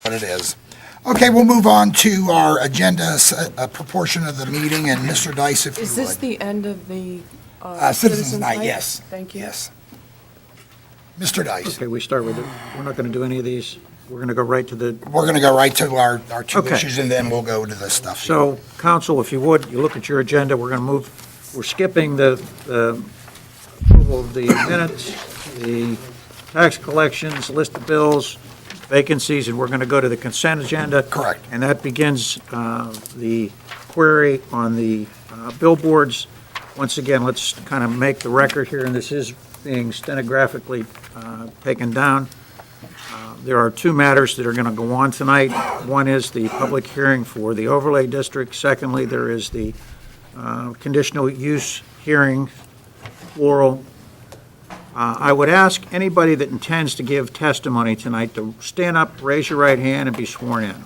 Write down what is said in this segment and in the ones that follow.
what it is. Okay, we'll move on to our agenda proportion of the meeting, and Mr. Dice, if you would. Is this the end of the Citizens Night, yes. Thank you. Yes. Mr. Dice. Okay, we start with it. We're not going to do any of these. We're going to go right to the... We're going to go right to our two Okay. issues, and then we'll go to the stuff. So, council, if you would, you look at your agenda, we're going to move, we're skipping the approval of the minutes, the tax collections, list of bills, vacancies, and we're going to go to the consent agenda. Correct. And that begins the query on the billboards. Once again, let's kind of make the record here, and this is being stenographically taken down. There are two matters that are going to go on tonight. One is the public hearing for the overlay district. Secondly, there is the conditional use hearing, plural. I would ask anybody that intends to give testimony tonight to stand up, raise your right hand, and be sworn in.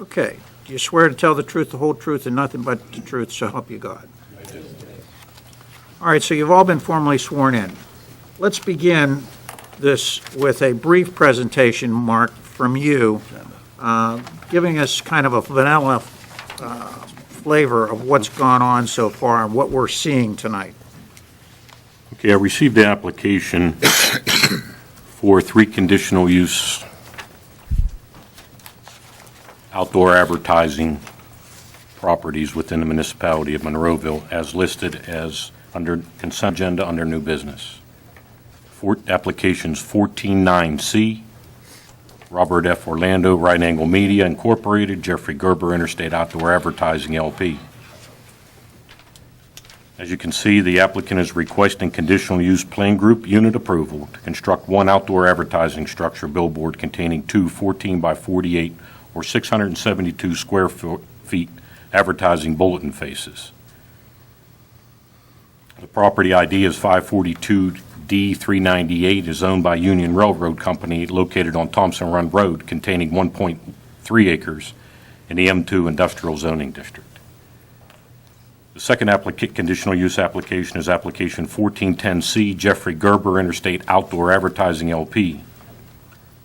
Okay. Do you swear to tell the truth, the whole truth, and nothing but the truth, so help you God? All right, so you've all been formally sworn in. Let's begin this with a brief presentation, Mark, from you, giving us kind of a vanilla flavor of what's gone on so far and what we're seeing tonight. Okay, I received the application for 3 conditional use outdoor advertising properties within the municipality of Monroeville as listed as under consent agenda under new business. Applications 14-9C, Robert F. Orlando, Right Angle Media Incorporated, Jeffrey Gerber, Interstate Outdoor Advertising, LP. As you can see, the applicant is requesting conditional use plan group unit approval to construct 1 outdoor advertising structure billboard containing 2 14 by 48 or 672 square feet advertising bulletin faces. The property ID is 542D398, is owned by Union Railroad Company, located on Thompson Run Road, containing 1.3 acres in the M2 Industrial Zoning District. The second conditional use application is application 1410C, Jeffrey Gerber, Interstate Outdoor Advertising, LP.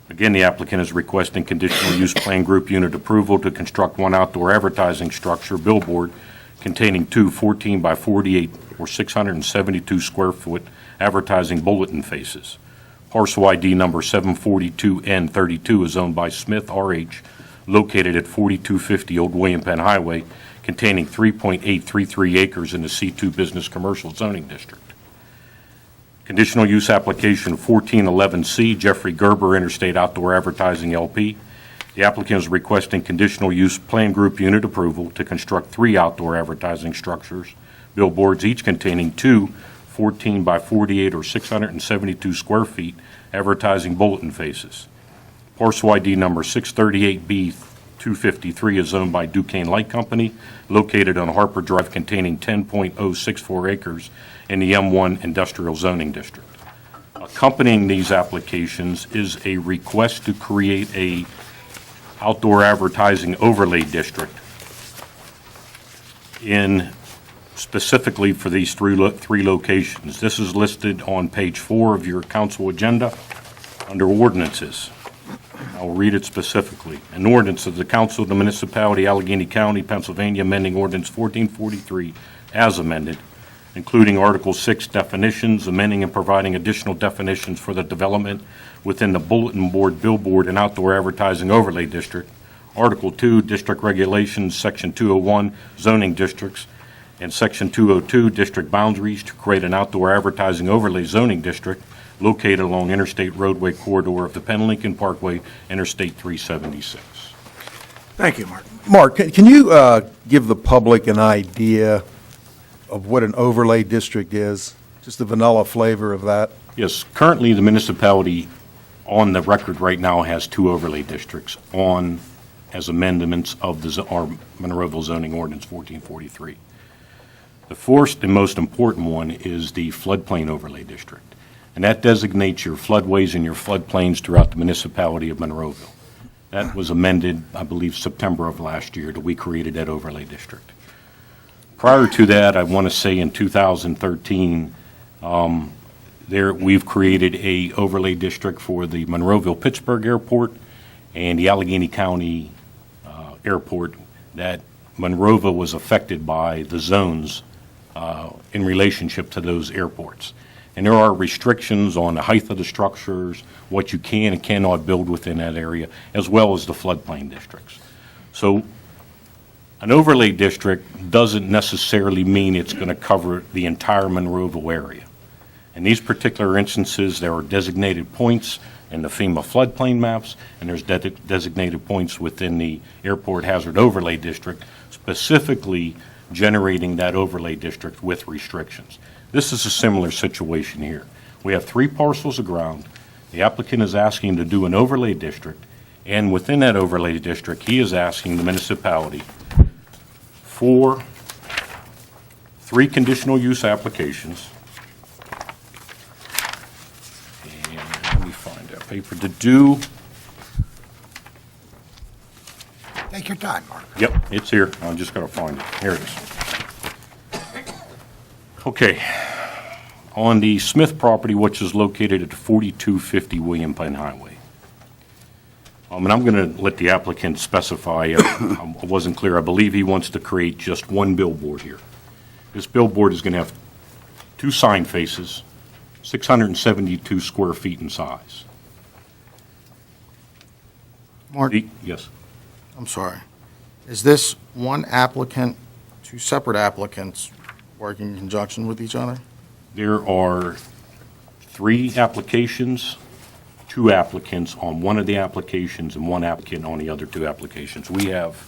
Again, the applicant is requesting conditional use plan group unit approval to construct 1 outdoor advertising structure billboard containing 2 14 by 48 or 672 square foot advertising bulletin faces. Parcel ID number 742N32 is owned by Smith R.H., located at 4250 Old William Penn Highway, containing 3.833 acres in the C2 Business Commercial Zoning District. Conditional use application 1411C, Jeffrey Gerber, Interstate Outdoor Advertising, LP. The applicant is requesting conditional use plan group unit approval to construct 3 outdoor advertising structures, billboards, each containing 2 14 by 48 or 672 square feet advertising bulletin faces. Parcel ID number 638B253 is owned by Duquesne Light Company, located on Harper Drive, containing 10.064 acres in the M1 Industrial Zoning District. Accompanying these applications is a request to create a outdoor advertising overlay district in specifically for these three locations. This is listed on page 4 of your council agenda under ordinances. I'll read it specifically. An ordinance of the Council of the Municipality, Allegheny County, Pennsylvania, amending Ordinance 1443 as amended, including Article 6 definitions, amending and providing additional definitions for the development within the bulletin board, billboard, and outdoor advertising overlay district. Article 2, district regulations, Section 201, zoning districts, and Section 202, district boundaries, to create an outdoor advertising overlay zoning district located along Interstate Roadway corridor of the Penn Lincoln Parkway, Interstate 376. Thank you, Mark. Mark, can you give the public an idea of what an overlay district is? Just the vanilla flavor of that? Yes, currently the municipality on the record right now has 2 overlay districts on as amendments of our Monroeville zoning ordinance 1443. The first and most important one is the floodplain overlay district, and that designates your floodways and your floodplains throughout the municipality of Monroeville. That was amended, I believe, September of last year that we created that overlay district. Prior to that, I want to say in 2013, There, we've created a overlay district for the Monroeville-Pittsburgh Airport and the Allegheny County Airport, that Monroeville was affected by the zones in relationship to those airports. And there are restrictions on the height of the structures, what you can and cannot build within that area, as well as the floodplain districts. So an overlay district doesn't necessarily mean it's going to cover the entire Monroeville area. In these particular instances, there are designated points in the FEMA floodplain maps, and there's designated points within the airport hazard overlay district, specifically generating that overlay district with restrictions. This is a similar situation here. We have 3 parcels of ground. The applicant is asking to do an overlay district, and within that overlay district, he is asking the municipality for 3 conditional use applications. And let me find that paper to do. Take your time, Mark. Yep, it's here. I'm just going to find it. Here it is. Okay. On the Smith property, which is located at 4250 William Penn Highway. And I'm going to let the applicant specify. I wasn't clear. I believe he wants to create just 1 billboard here. This billboard is going to have 2 sign faces, 672 square feet in size. Mark, Yes. I'm sorry. Is this one applicant, 2 separate applicants working in conjunction with each other? There are 3 applications, 2 applicants on one of the applications and 1 applicant on the other 2 applications. We have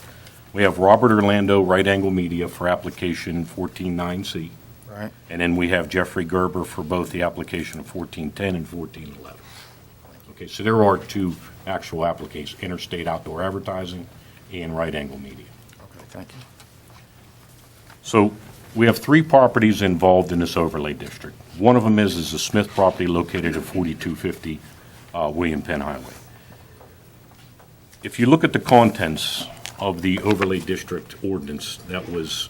Robert Orlando, Right Angle Media for application 149C. Right. And then we have Jeffrey Gerber for both the application of 1410 and 1411. Okay, so there are 2 actual applications, Interstate Outdoor Advertising and Right Angle Media. Okay, thank you. So we have 3 properties involved in this overlay district. One of them is the Smith property located at 4250 William Penn Highway. If you look at the contents of the overlay district ordinance that was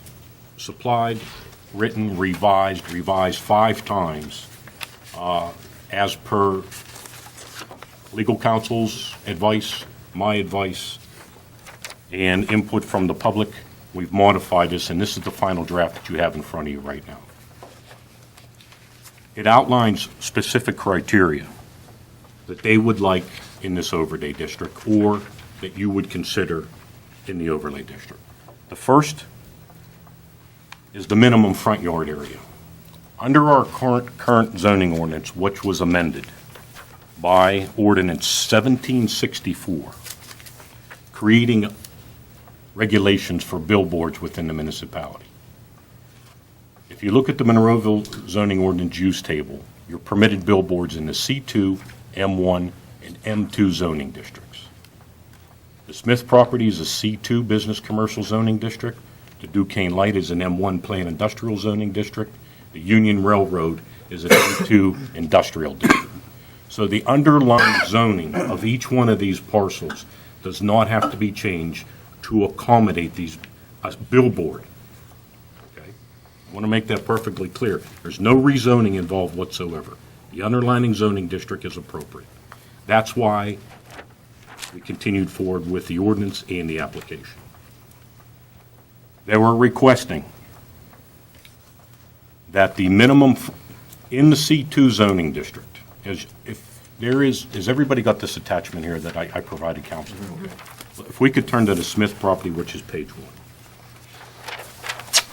supplied, written, revised 5 times, as per legal counsel's advice, my advice, and input from the public, we've modified this, and this is the final draft that you have in front of you right now. It outlines specific criteria that they would like in this overlay district, or that you would consider in the overlay district. The first is the minimum front yard area. Under our current zoning ordinance, which was amended by ordinance 1764, creating regulations for billboards within the municipality. If you look at the Monroeville zoning ordinance use table, you're permitted billboards in the C2, M1, and M2 zoning districts. The Smith property is a C2 business commercial zoning district. The Duquesne Light is an M1 planned industrial zoning district. The Union Railroad is an M2 industrial district. So the underlying zoning of each one of these parcels does not have to be changed to accommodate these billboard. Okay? I want to make that perfectly clear. There's no rezoning involved whatsoever. The underlying zoning district is appropriate. That's why we continued forward with the ordinance and the application. They were requesting that the minimum in the C2 zoning district, has everybody got this attachment here that I provided council? Okay. If we could turn to the Smith property, which is page 1.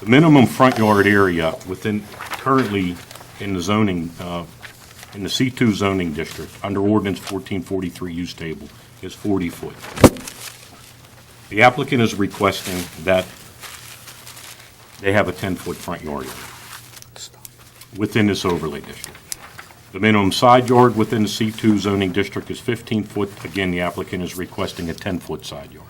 The minimum front yard area currently in the zoning, in the C2 zoning district, under ordinance 1443 use table, is 40 foot. The applicant is requesting that they have a 10-foot front yard area within this overlay district. The minimum side yard within the C2 zoning district is 15 foot. Again, the applicant is requesting a 10-foot side yard.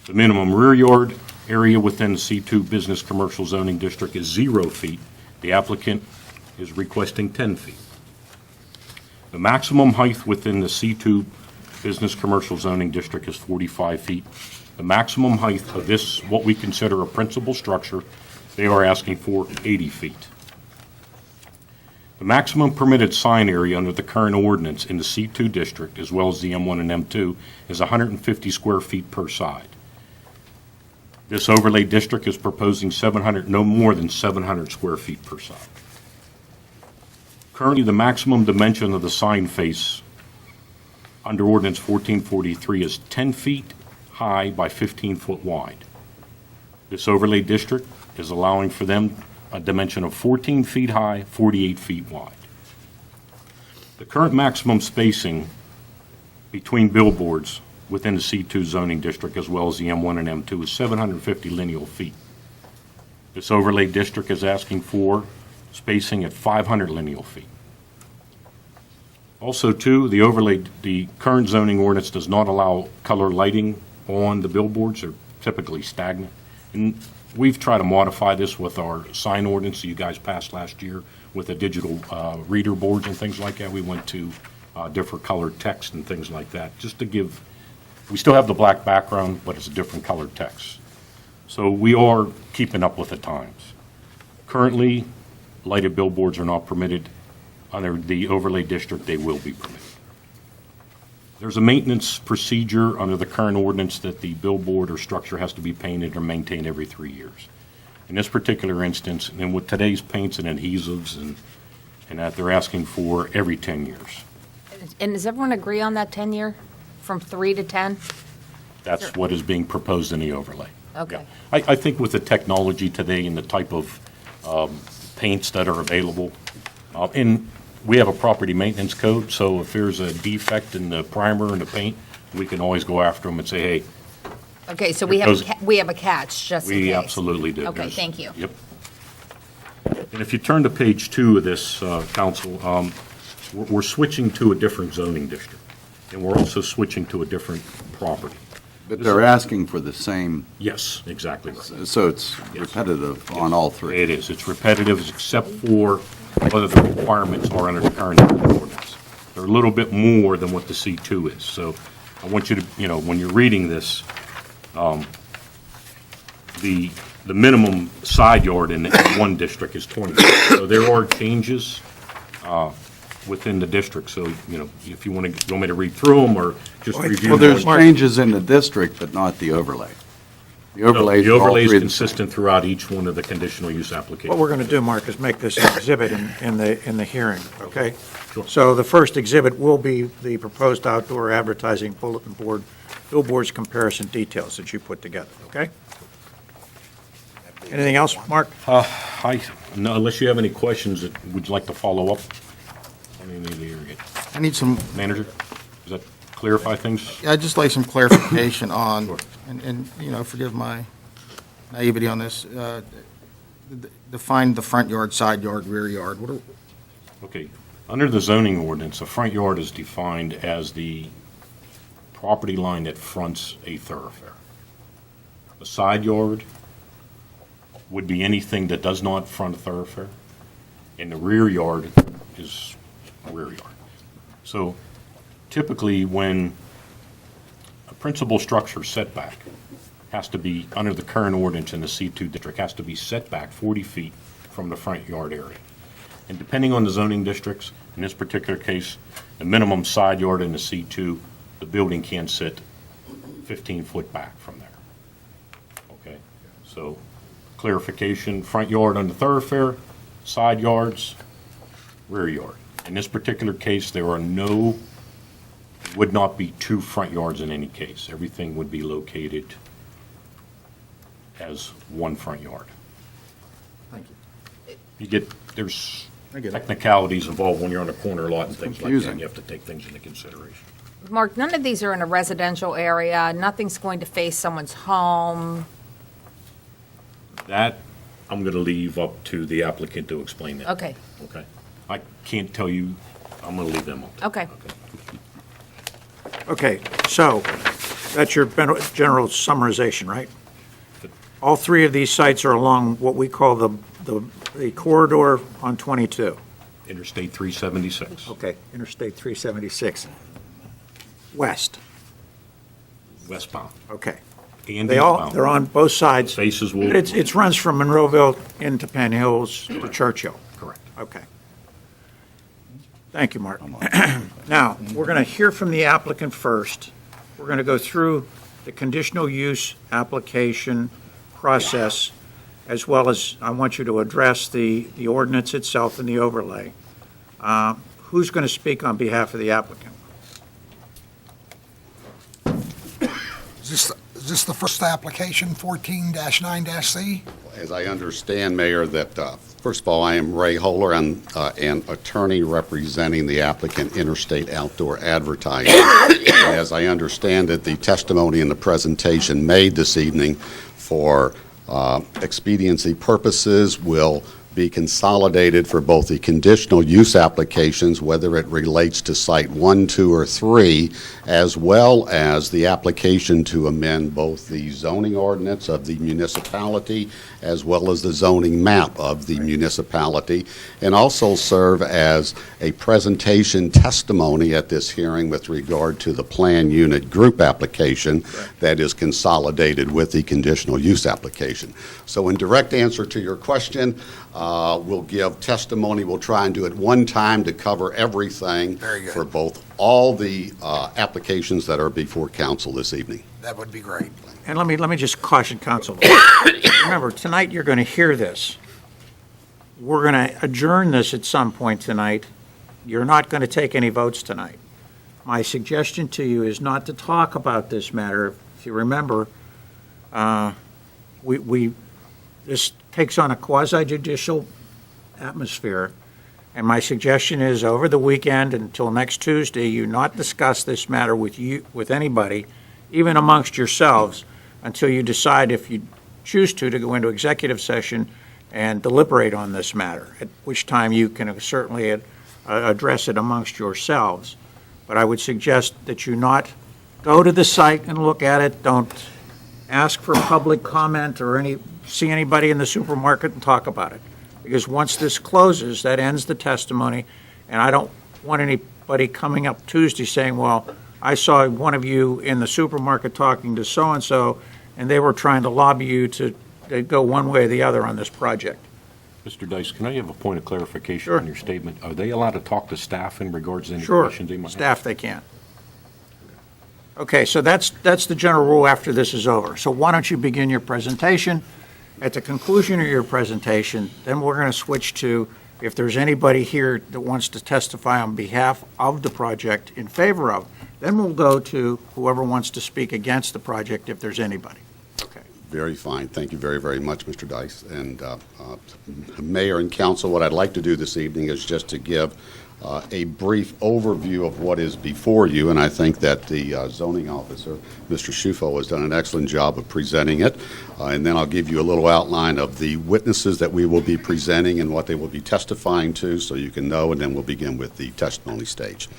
The minimum rear yard area within the C2 business commercial zoning district is 0 feet. The applicant is requesting 10 feet. The maximum height within the C2 business commercial zoning district is 45 feet. The maximum height of this, what we consider a principal structure, they are asking for 80 feet. The maximum permitted sign area under the current ordinance in the C2 district, as well as the M1 and M2, is 150 square feet per side. This overlay district is proposing no more than 700 square feet per side. Currently, the maximum dimension of the sign face under ordinance 1443 is 10 feet high by 15 foot wide. This overlay district is allowing for them a dimension of 14 feet high, 48 feet wide. The current maximum spacing between billboards within the C2 zoning district, as well as the M1 and M2, is 750 lineal feet. This overlay district is asking for spacing at 500 lineal feet. Also, too, the current zoning ordinance does not allow color lighting on the billboards. They're typically stagnant. And we've tried to modify this with our sign ordinance that you guys passed last year with the digital reader boards and things like that. We went to different colored text and things like that, just to give, we still have the black background, but it's a different colored text. So we are keeping up with the times. Currently, lighted billboards are not permitted. Under the overlay district, they will be permitted. There's a maintenance procedure under the current ordinance that the billboard or structure has to be painted or maintained every 3 years. In this particular instance, and with today's paints and adhesives and that, they're asking for every 10 years. And does everyone agree on that 10-year, from 3 to 10? That's what is being proposed in the overlay. Okay. Yeah. I think with the technology today and the type of paints that are available, and we have a property maintenance code, so if there's a defect in the primer and the paint, we can always go after them and say, hey. Okay, so we have a catch, just in case. We absolutely do. Okay, thank you. Yep. And if you turn to page 2 of this, council, we're switching to a different zoning district, and we're also switching to a different property. But they're asking for the same, Yes, exactly right. so it's repetitive on all three. It is. It's repetitive, except for whether the requirements are under the current ordinance. They're a little bit more than what the C2 is. So I want you to, when you're reading this, the minimum side yard in one district is 20. So there are changes within the district. So, if you want me to read through them or just review Well, them. there's changes in the district, but not the overlay. The overlay The overlay is is consistent throughout each one of the conditional use applications. What we're going to do, Mark, is make this an exhibit in the hearing, okay? Sure. So the first exhibit will be the proposed outdoor advertising bulletin board, billboards comparison details that you put together, okay? Anything else, Mark? No, unless you have any questions that would you like to follow up? I need some, Manager, does that clarify things? I'd just like some clarification on, and, forgive my naivety on this, define the front yard, side yard, rear yard. What are, Okay. Under the zoning ordinance, a front yard is defined as the property line that fronts a thoroughfare. A side yard would be anything that does not front a thoroughfare, and the rear yard is a rear yard. So typically, when a principal structure setback has to be, under the current ordinance in the C2 district, has to be set back 40 feet from the front yard area. And depending on the zoning districts, in this particular case, the minimum side yard in the C2, the building can sit 15 foot back from there. Okay, so clarification, front yard on the thoroughfare, side yards, rear yard. In this particular case, there are would not be 2 front yards in any case. Everything would be located as one front yard. thank you. There's I get it. technicalities involved when you're on a corner lot and things like that. Confusing. You have to take things into consideration. Mark, none of these are in a residential area. Nothing's going to face someone's home. That, I'm going to leave up to the applicant to explain that. Okay, Okay? I can't tell you, I'm going to leave them up to. okay. Okay, so that's your general summarization, right? All 3 of these sites are along what we call the corridor on 22. Interstate 376. Okay, Interstate 376. West, Westbound. okay. And They're eastbound. on both sides. Faces will. It runs from Monroeville into Penn Hills to Churchill. Correct. Okay. Thank you, Mark. Now, we're going to hear from the applicant first. We're going to go through the conditional use application process, as well as I want you to address the ordinance itself and the overlay. Who's going to speak on behalf of the applicant? Is this the first application, 14-9-C? As I understand, Mayor, that, first of all, I am Ray Holer. I'm an attorney representing the applicant Interstate Outdoor Advertising. As I understand it, the testimony and the presentation made this evening for expediency purposes will be consolidated for both the conditional use applications, whether it relates to Site 1, 2, or 3, as well as the application to amend both the zoning ordinance of the municipality as well as the zoning map of the municipality, and also serve as a presentation testimony at this hearing with regard to the plan unit group application that is consolidated with the conditional use application. So in direct answer to your question, we'll give testimony. We'll try and do it one time to cover everything Very good. for both all the applications that are before council this evening. That would be great. And let me just caution council. Remember, tonight you're going to hear this. We're going to adjourn this at some point tonight. You're not going to take any votes tonight. My suggestion to you is not to talk about this matter. If you remember, this takes on a quasi-judicial atmosphere, and my suggestion is over the weekend until next Tuesday, you not discuss this matter with anybody, even amongst yourselves, until you decide, if you choose to go into executive session and deliberate on this matter, at which time you can certainly address it amongst yourselves. But I would suggest that you not go to the site and look at it. Don't ask for public comment or see anybody in the supermarket and talk about it. Because once this closes, that ends the testimony, and I don't want anybody coming up Tuesday saying, well, I saw one of you in the supermarket talking to so-and-so, and they were trying to lobby you to go one way or the other on this project. Mr. Dice, can I have a point of clarification Sure. on your statement? Are they allowed to talk to staff in regards to any Sure, questions they might have? staff they can. Okay, so that's the general rule after this is over. So why don't you begin your presentation? At the conclusion of your presentation, then we're going to switch to, if there's anybody here that wants to testify on behalf of the project in favor of, then we'll go to whoever wants to speak against the project, if there's anybody. Okay. Very fine. Thank you very, very much, Mr. Dice. And Mayor and Council, what I'd like to do this evening is just to give a brief overview of what is before you, and I think that the zoning officer, Mr. Schufo, has done an excellent job of presenting it. And then I'll give you a little outline of the witnesses that we will be presenting and what they will be testifying to, so you can know, and then we'll begin with the testimony stage.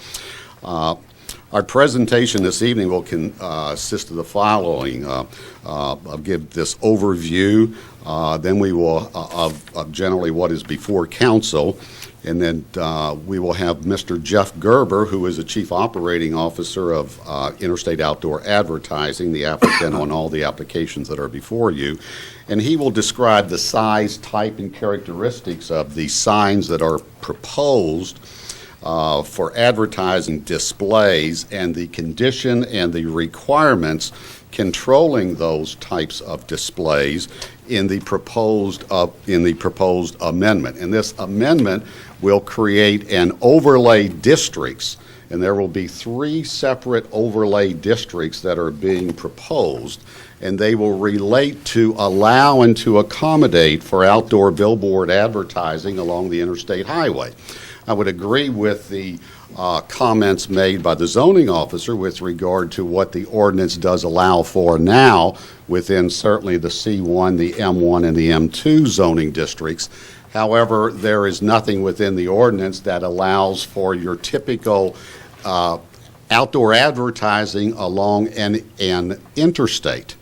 Our presentation this evening will consist of the following. I'll give this overview, then we will, of generally what is before council, and then we will have Mr. Jeff Gerber, who is the Chief Operating Officer of Interstate Outdoor Advertising, the applicant on all the applications that are before you, and he will describe the size, type, and characteristics of the signs that are proposed for advertising displays, and the condition and the requirements controlling those types of displays in the proposed amendment. And this amendment will create an overlay districts, and there will be 3 separate overlay districts that are being proposed, and they will relate to allow and to accommodate for outdoor billboard advertising along the interstate highway. I would agree with the comments made by the zoning officer with regard to what the ordinance does allow for now within certainly the C1, the M1, and the M2 zoning districts. However, there is nothing within the ordinance that allows for your typical outdoor advertising along an interstate.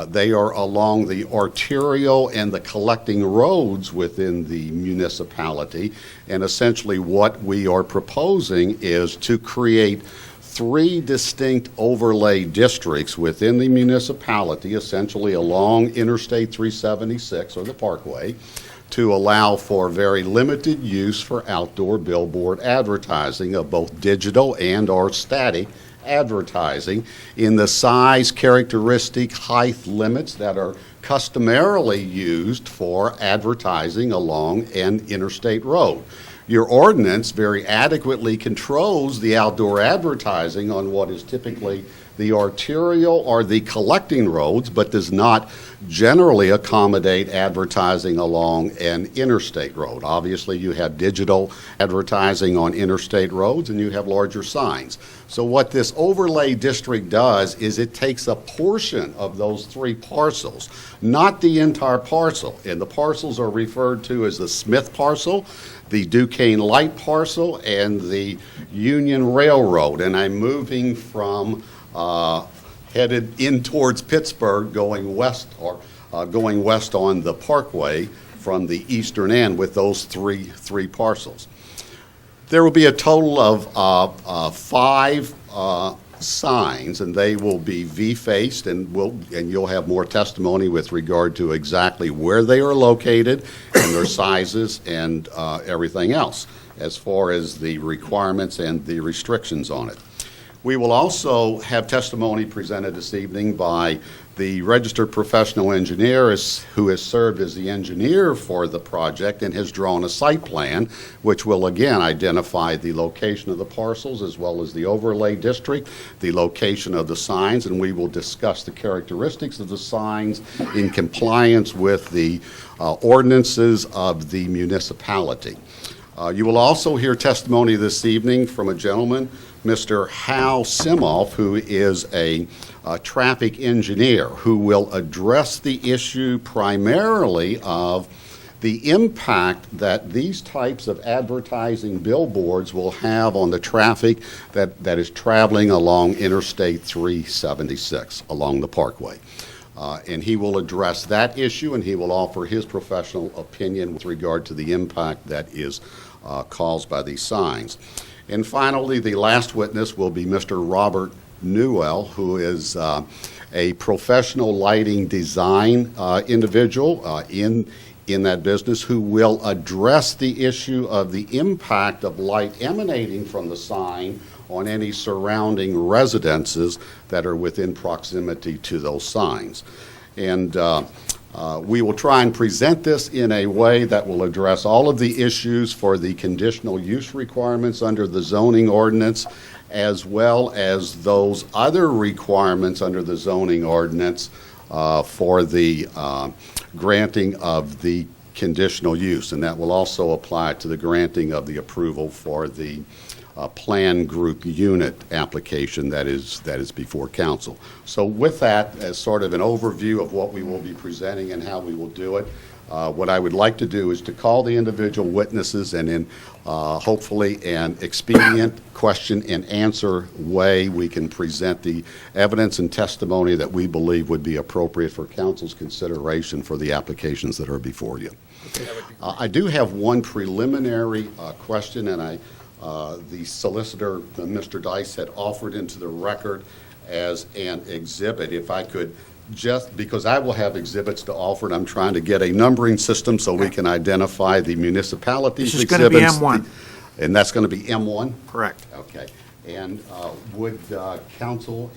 They are along the arterial and the collecting roads within the municipality, and essentially what we are proposing is to create 3 distinct overlay districts within the municipality, essentially along Interstate 376 or the Parkway, to allow for very limited use for outdoor billboard advertising of both digital and/or static advertising in the size, characteristic, height limits that are customarily used for advertising along an interstate road. Your ordinance very adequately controls the outdoor advertising on what is typically the arterial or the collecting roads, but does not generally accommodate advertising along an interstate road. Obviously, you have digital advertising on interstate roads and you have larger signs. So what this overlay district does is it takes a portion of those 3 parcels, not the entire parcel. And the parcels are referred to as the Smith parcel, the Duquesne Light parcel, and the Union Railroad. And I'm moving from headed in towards Pittsburgh, going west on the Parkway from the eastern end with those three parcels. There will be a total of 5 signs, and they will be V-faced, and you'll have more testimony with regard to exactly where they are located and their sizes and everything else as far as the requirements and the restrictions on it. We will also have testimony presented this evening by the registered professional engineer who has served as the engineer for the project and has drawn a site plan, which will again identify the location of the parcels as well as the overlay district, the location of the signs, and we will discuss the characteristics of the signs in compliance with the ordinances of the municipality. You will also hear testimony this evening from a gentleman, Mr. Hal Simoff, who is a traffic engineer, who will address the issue primarily of the impact that these types of advertising billboards will have on the traffic that is traveling along Interstate 376 along the Parkway. And he will address that issue, and he will offer his professional opinion with regard to the impact that is caused by these signs. And finally, the last witness will be Mr. Robert Newell, who is a professional lighting design individual in that business, who will address the issue of the impact of light emanating from the sign on any surrounding residences that are within proximity to those signs. And we will try and present this in a way that will address all of the issues for the conditional use requirements under the zoning ordinance, as well as those other requirements under the zoning ordinance for the granting of the conditional use. And that will also apply to the granting of the approval for the plan group unit application that is before council. So with that, as sort of an overview of what we will be presenting and how we will do it, what I would like to do is to call the individual witnesses, and in hopefully an expedient question and answer way, we can present the evidence and testimony that we believe would be appropriate for council's consideration for the applications that are before you. I do have one preliminary question, and the solicitor, Mr. Dice, had offered into the record as an exhibit. If I could just, because I will have exhibits to offer, and I'm trying to get a numbering system so we can identify the municipalities' This is exhibits. going to be M1. And that's going to be M1? Correct. Okay. And would council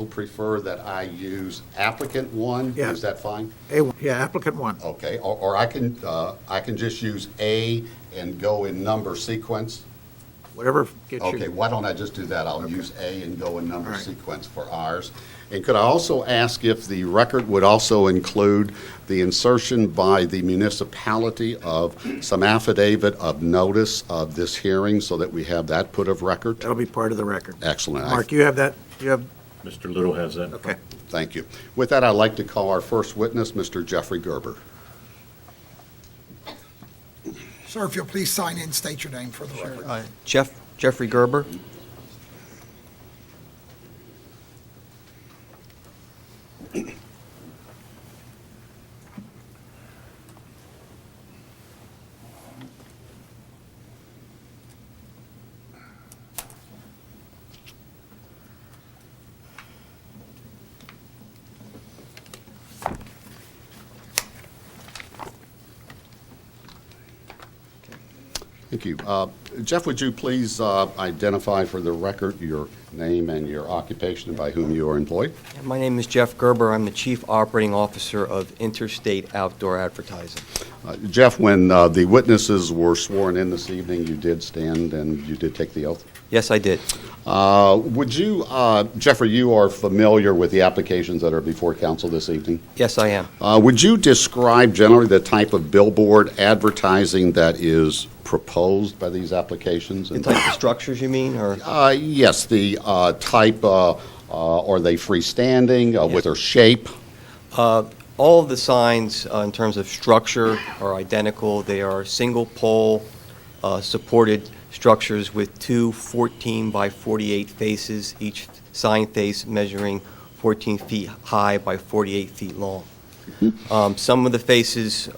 prefer that I use applicant 1? Yeah. Is that fine? A1, yeah, applicant 1. Okay. Or I can just use A and go in number sequence? Whatever gets you. Okay, why don't I just do that? I'll use A and go in number All right. sequence for ours. And could I also ask if the record would also include the insertion by the municipality of some affidavit of notice of this hearing so that we have that put of record? That'll be part of the record. Excellent. Mark, you have that? You have, Mr. Little has that. okay. Thank you. With that, I'd like to call our first witness, Mr. Jeffrey Gerber. Sir, if you'll please sign in, state your name for the record. Jeffrey Gerber. Thank you. Jeff, would you please identify for the record your name and your occupation and by whom you are employed? My name is Jeff Gerber. I'm the Chief Operating Officer of Interstate Outdoor Advertising. Jeff, when the witnesses were sworn in this evening, you did stand and you did take the oath? Yes, I did. Would you, Jeffrey, you are familiar with the applications that are before council this evening? Yes, I am. Would you describe generally the type of billboard advertising that is proposed by these applications? The type of structures you mean, or? Yes, the type, are they freestanding, with their shape? All of the signs in terms of structure are identical. They are single pole supported structures with two 14 by 48 faces, each sign face measuring 14 feet high by 48 feet long. Some of the faces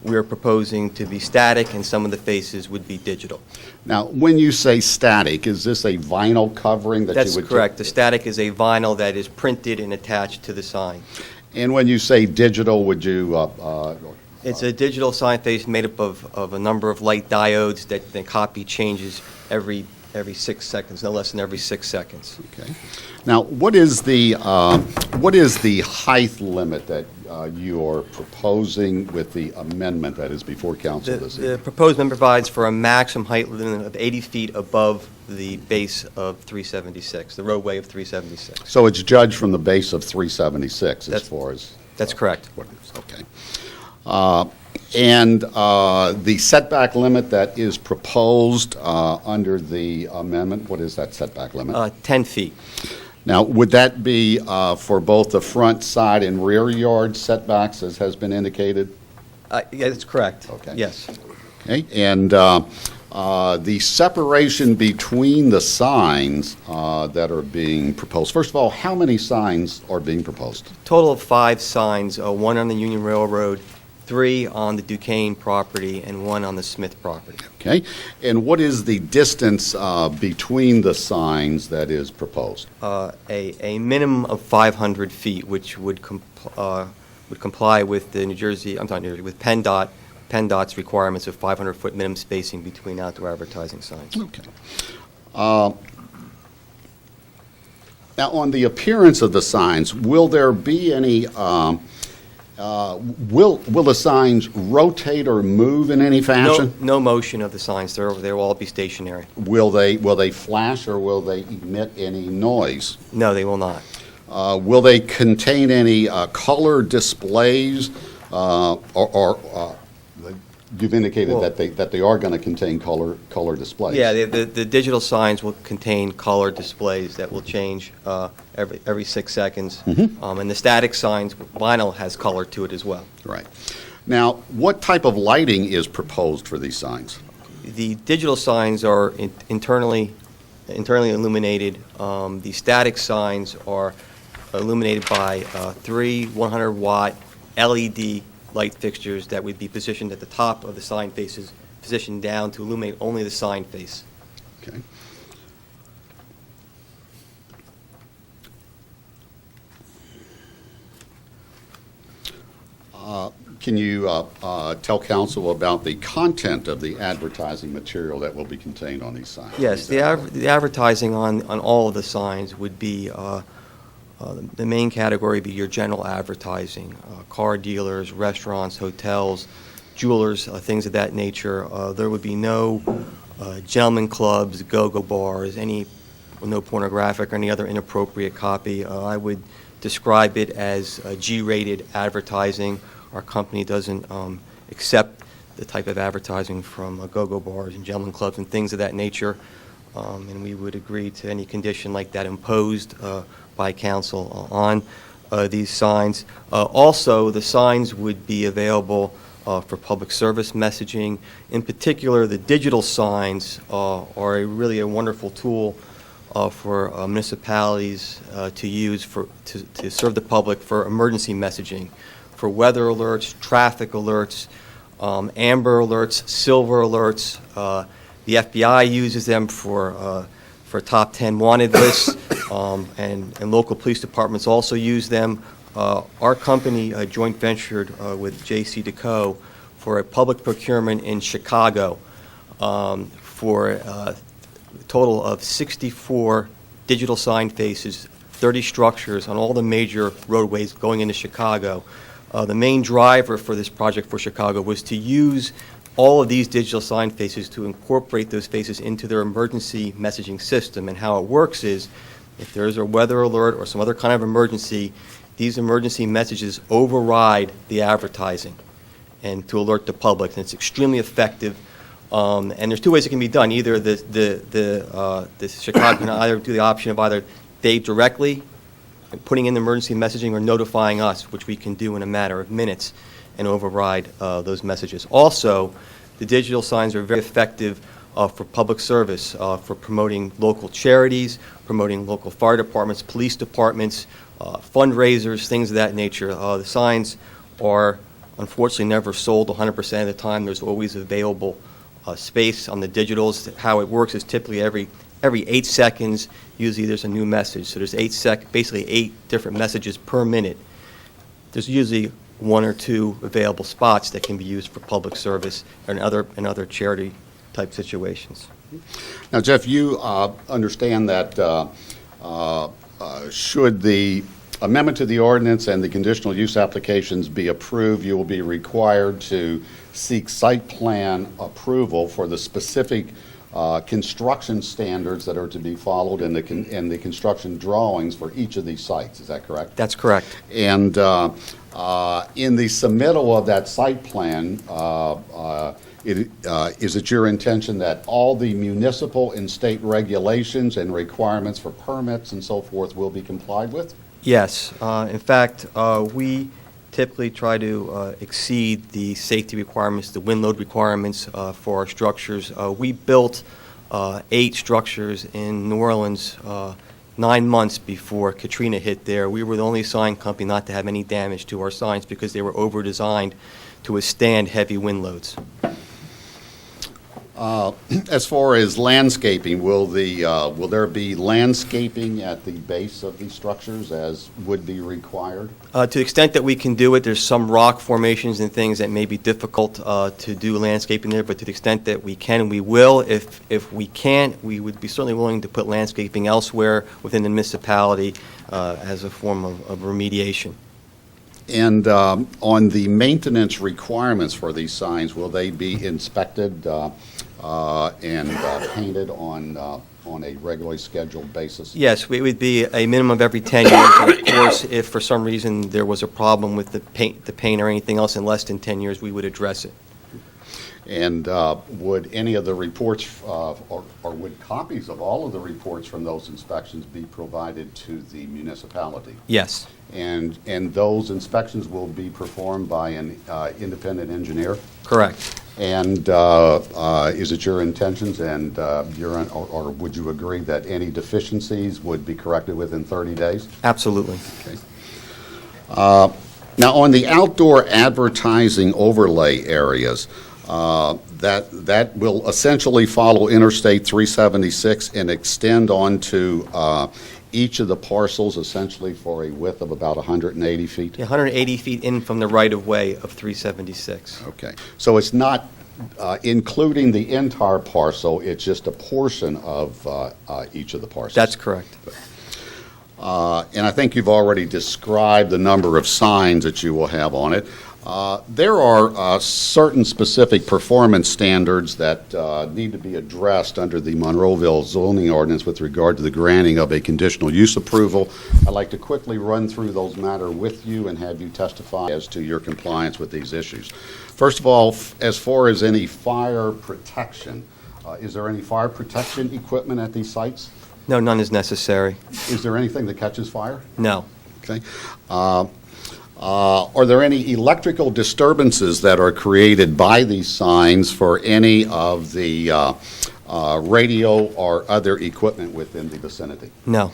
we are proposing to be static, and some of the faces would be digital. Now, when you say static, is this a vinyl covering that you would? That's correct. The static is a vinyl that is printed and attached to the sign. And when you say digital, would you, It's a digital sign face made up of a number of light diodes that the copy changes every 6 seconds, no less than every 6 seconds. okay. Now, what is the height limit that you are proposing with the amendment that is before council this evening? The proposed amendment provides for a maximum height limit of 80 feet above the base of 376, the roadway of 376. So it's judged from the base of 376 as That's- far as? That's correct. What it is, okay. And the setback limit that is proposed under the amendment, what is that setback limit? 10 feet. Now, would that be for both the front, side, and rear yard setbacks, as has been indicated? Yeah, that's correct. Okay. Yes. Okay, and the separation between the signs that are being proposed, first of all, how many signs are being proposed? Total of 5 signs, 1 on the Union Railroad, 3 on the Duquesne property, and 1 on the Smith property. Okay, and what is the distance between the signs that is proposed? A minimum of 500 feet, which would comply with the New Jersey, with PennDOT's requirements of 500-foot minimum spacing between outdoor advertising signs. Okay. Now, on the appearance of the signs, will there be any, will the signs rotate or move in any fashion? No motion of the signs. They will all be stationary. Will they flash or will they emit any noise? No, they will not. Will they contain any color displays, you've indicated Well- that they are going to contain color displays? Yeah, the digital signs will contain color displays that will change every 6 seconds. And the static signs, vinyl has color to it as well. Right. Now, what type of lighting is proposed for these signs? The digital signs are internally illuminated. The static signs are illuminated by 3 100-watt LED light fixtures that would be positioned at the top of the sign faces, positioned down to illuminate only the sign face. Okay. Can you tell council about the content of the advertising material that will be contained on these signs? Yes, the advertising on all of the signs would be, the main category would be your general advertising, car dealers, restaurants, hotels, jewelers, things of that nature. There would be no gentleman clubs, go-go bars, no pornographic or any other inappropriate copy. I would describe it as G-rated advertising. Our company doesn't accept the type of advertising from go-go bars and gentleman clubs and things of that nature, and we would agree to any condition like that imposed by council on these signs. Also, the signs would be available for public service messaging. In particular, the digital signs are really a wonderful tool for municipalities to use to serve the public for emergency messaging, for weather alerts, traffic alerts, amber alerts, silver alerts. The FBI uses them for top 10 wanted lists, and local police departments also use them. Our company joint ventured with J.C. Deco for a public procurement in Chicago for a total of 64 digital sign faces, 30 structures on all the major roadways going into Chicago. The main driver for this project for Chicago was to use all of these digital sign faces to incorporate those faces into their emergency messaging system. And how it works is, if there is a weather alert or some other kind of emergency, these emergency messages override the advertising and to alert the public. And it's extremely effective. And there's two ways it can be done. Either the Chicago can either do the option of either they directly putting in the emergency messaging or notifying us, which we can do in a matter of minutes and override those messages. Also, the digital signs are very effective for public service, for promoting local charities, promoting local fire departments, police departments, fundraisers, things of that nature. The signs are unfortunately never sold 100% of the time. There's always available space on the digitals. How it works is typically every 8 seconds, usually there's a new message. So there's basically 8 different messages per minute. There's usually 1 or 2 available spots that can be used for public service and other charity type situations. Now, Jeff, you understand that should the amendment to the ordinance and the conditional use applications be approved, you will be required to seek site plan approval for the specific construction standards that are to be followed in the construction drawings for each of these sites. Is that correct? That's correct. And in the submittal of that site plan, is it your intention that all the municipal and state regulations and requirements for permits and so forth will be complied with? Yes. In fact, we typically try to exceed the safety requirements, the wind load requirements for our structures. We built 8 structures in New Orleans 9 months before Katrina hit there. We were the only sign company not to have any damage to our signs because they were over-designed to withstand heavy wind loads. As far as landscaping, will there be landscaping at the base of these structures as would be required? To the extent that we can do it, there's some rock formations and things that may be difficult to do landscaping there, but to the extent that we can, we will. If we can't, we would be certainly willing to put landscaping elsewhere within the municipality as a form of remediation. And on the maintenance requirements for these signs, will they be inspected and painted on a regularly scheduled basis? Yes, it would be a minimum of every 10 years. And of course, if for some reason there was a problem with the paint or anything else in less than 10 years, we would address it. And would any of the reports, or would copies of all of the reports from those inspections be provided to the municipality? Yes. And those inspections will be performed by an independent engineer? Correct. And is it your intentions and or would you agree that any deficiencies would be corrected within 30 days? Absolutely. Okay. Now, on the outdoor advertising overlay areas, that will essentially follow Interstate 376 and extend onto each of the parcels essentially for a width of about 180 feet? Yeah, 180 feet in from the right-of-way of 376. Okay. So it's not including the entire parcel, it's just a portion of each of the parcels? That's correct. And I think you've already described the number of signs that you will have on it. There are certain specific performance standards that need to be addressed under the Monroeville zoning ordinance with regard to the granting of a conditional use approval. I'd like to quickly run through those matters with you and have you testify as to your compliance with these issues. First of all, as far as any fire protection, is there any fire protection equipment at these sites? No, none is necessary. Is there anything that catches fire? No. Okay. Are there any electrical disturbances that are created by these signs for any of the radio or other equipment within the vicinity? No.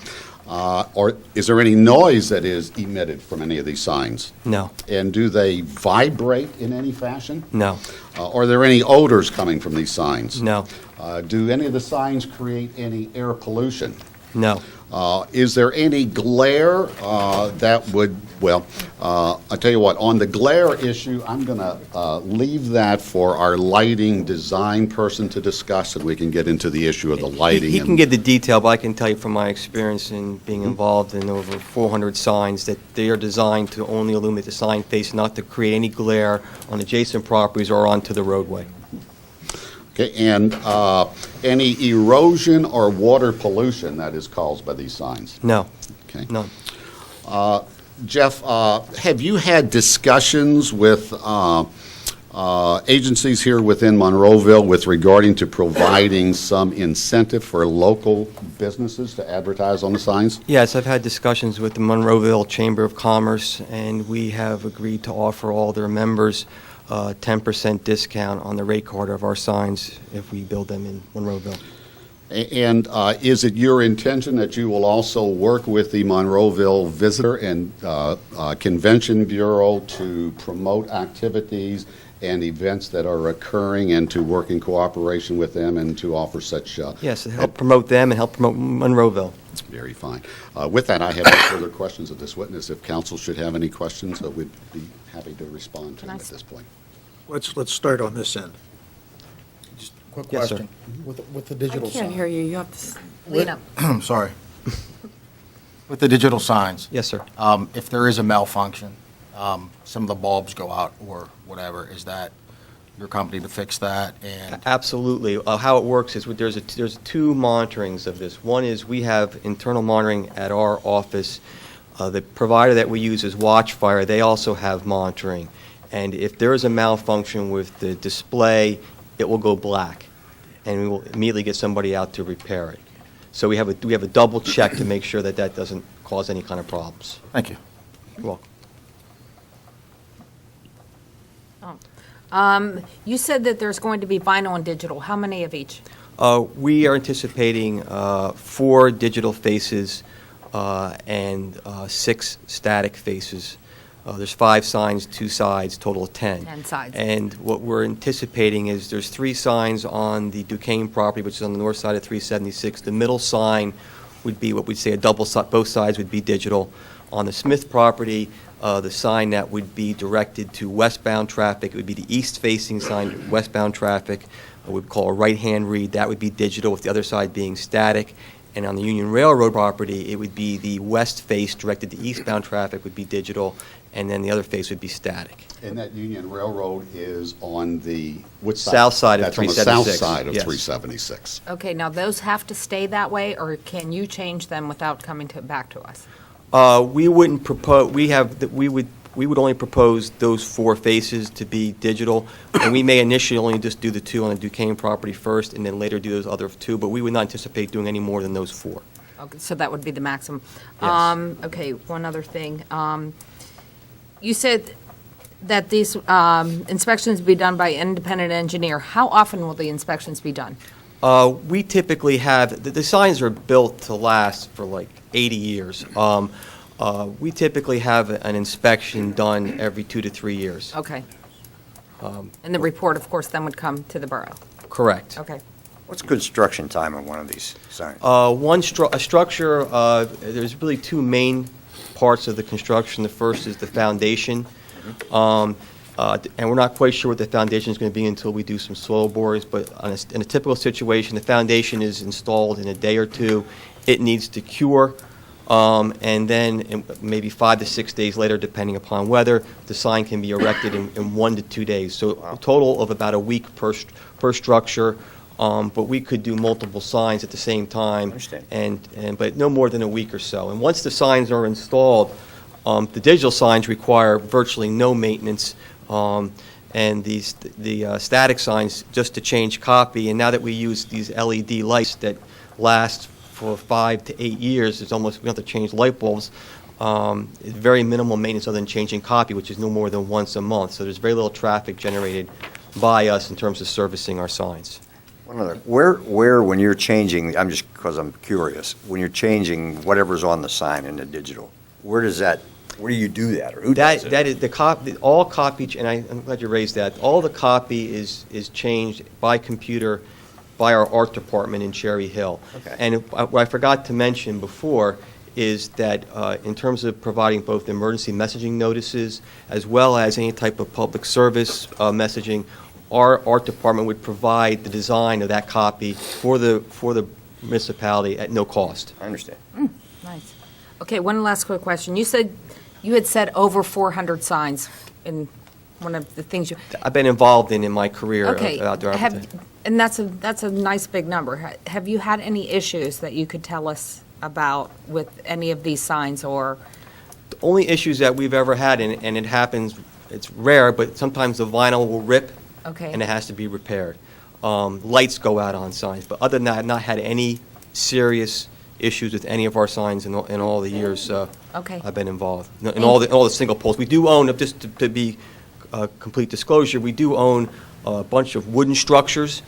Or is there any noise that is emitted from any of these signs? No. And do they vibrate in any fashion? No. Are there any odors coming from these signs? No. Do any of the signs create any air pollution? No. Is there any glare that would, well, I'll tell you what, on the glare issue, I'm going to leave that for our lighting design person to discuss, and we can get into the issue of the lighting. He can and- give the detail, but I can tell you from my experience in being involved in over 400 signs that they are designed to only illuminate the sign face, not to create any glare on adjacent properties or onto the roadway. Okay, and any erosion or water pollution that is caused by these signs? No, Okay. none. Jeff, have you had discussions with agencies here within Monroeville with regarding to providing some incentive for local businesses to advertise on the signs? Yes, I've had discussions with the Monroeville Chamber of Commerce, and we have agreed to offer all their members 10% discount on the rate card of our signs if we build them in Monroeville. And is it your intention that you will also work with the Monroeville Visitor and Convention Bureau to promote activities and events that are occurring and to work in cooperation with them and to offer such? Yes, to help promote them and help promote Monroeville. Very fine. With that, I have no further questions of this witness. If council should have any questions, we'd be happy to respond to them at this point. Let's start on this end. Quick Yes, sir. question. With the I digital can't sign. hear you. You have to. Lena, Sorry. With the digital signs. Yes, sir. If there is a malfunction, some of the bulbs go out or whatever, is that your company to fix that? And Absolutely. How it works is there's two monitorings of this. One is we have internal monitoring at our office. The provider that we use is Watchfire. They also have monitoring. And if there is a malfunction with the display, it will go black, and we will immediately get somebody out to repair it. So we have a double check to make sure that that doesn't cause any kind of problems. thank you. You're welcome. you said that there's going to be vinyl and digital. How many of each? We are anticipating 4 digital faces and 6 static faces. There's 5 signs, 2 sides, total of 10. 10 sides. And what we're anticipating is there's 3 signs on the Duquesne property, which is on the north side of 376. The middle sign would be what we'd say a double, both sides would be digital. On the Smith property, the sign that would be directed to westbound traffic, it would be the east-facing sign, westbound traffic, we'd call a right-hand read. That would be digital, with the other side being static. And on the Union Railroad property, it would be the west face directed to eastbound traffic would be digital, and then the other face would be static. And that Union Railroad is on the, which side? South side of That's on the south 376, side of yes. 376. Okay, now those have to stay that way, or can you change them without coming back to us? We wouldn't propose, we would only propose those 4 faces to be digital, and we may initially only just do the 2 on the Duquesne property first, and then later do those other 2, but we would not anticipate doing any more than those 4. Okay, so that would be the maximum. Yes. Okay, one other thing. You said that these inspections be done by an independent engineer. How often will the inspections be done? We typically have, the signs are built to last for like 80 years. We typically have an inspection done every 2 to 3 years. Okay. And the report, of course, then would come to the borough. Correct. Okay. What's construction time on one of these signs? A structure, there's really 2 main parts of the construction. The first is the foundation. And we're not quite sure what the foundation is going to be until we do some soil borings, but in a typical situation, the foundation is installed in a day or 2. It needs to cure, and then maybe 5 to 6 days later, depending upon weather, the sign can be erected in 1 to 2 days. So a total of about a week per structure, but we could do multiple signs at the same time. Understand. But no more than a week or so. And once the signs are installed, the digital signs require virtually no maintenance, and the static signs just to change copy. And now that we use these LED lights that last for 5 to 8 years, we don't have to change light bulbs. It's very minimal maintenance other than changing copy, which is no more than once a month. So there's very little traffic generated by us in terms of servicing our signs. One other, where when you're changing, because I'm curious, when you're changing whatever's on the sign in the digital, where do you do that, or who does it? That is all copy, and I'm glad you raised that. All the copy is changed by computer by our art department in Cherry Hill. Okay. And what I forgot to mention before is that in terms of providing both emergency messaging notices as well as any type of public service messaging, our art department would provide the design of that copy for the municipality at no cost. I understand. Nice. Okay, one last quick question. You had said over 400 signs in one of the things you, I've been involved in my career okay. outdoor advertising. And that's a nice big number. Have you had any issues that you could tell us about with any of these signs or? The only issues that we've ever had, and it happens, it's rare, but sometimes the vinyl will rip. Okay. And it has to be repaired. Lights go out on signs, but other than that, I've not had any serious issues with any of our signs in all the years Okay. I've been involved. In all the single poles. We do own, just to be complete disclosure, we do own a bunch of wooden structures